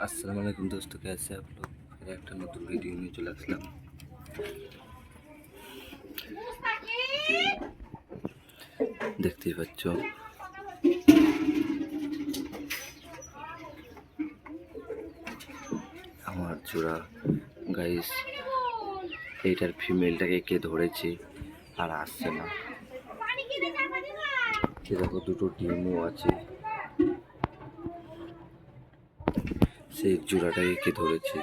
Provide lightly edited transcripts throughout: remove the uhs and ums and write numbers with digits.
अस्सलाम वालेकुम दोस्तों, कैसे आप लोग। फिर एक नतून वीडियो নিয়ে চলে আসলাম। দেখতেই পাচ্ছ আমার জোড়া গাইস, এইটার ফিমেলটাকে কে ধরেছে আর আসছে না। দেখো দুটো ডিমও আছে, সেই জোড়াটাকে কে ধরেছে।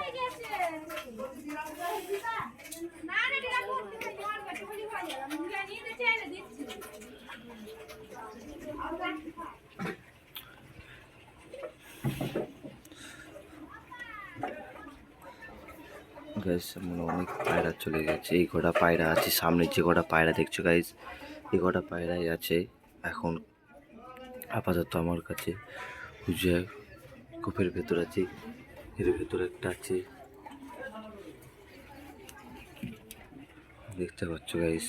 গাইস মানে অনেক পায়রা চলে গেছে। এই কটা পায়রা আছে, সামনের যে কটা পায়রা দেখছো গাইস, এই কটা পায়রাই আছে এখন আপাতত আমার কাছে। বুঝে কূপের ভেতর আছে, এর ভেতর একটা আছে, দেখতে পাচ্ছ গাইস।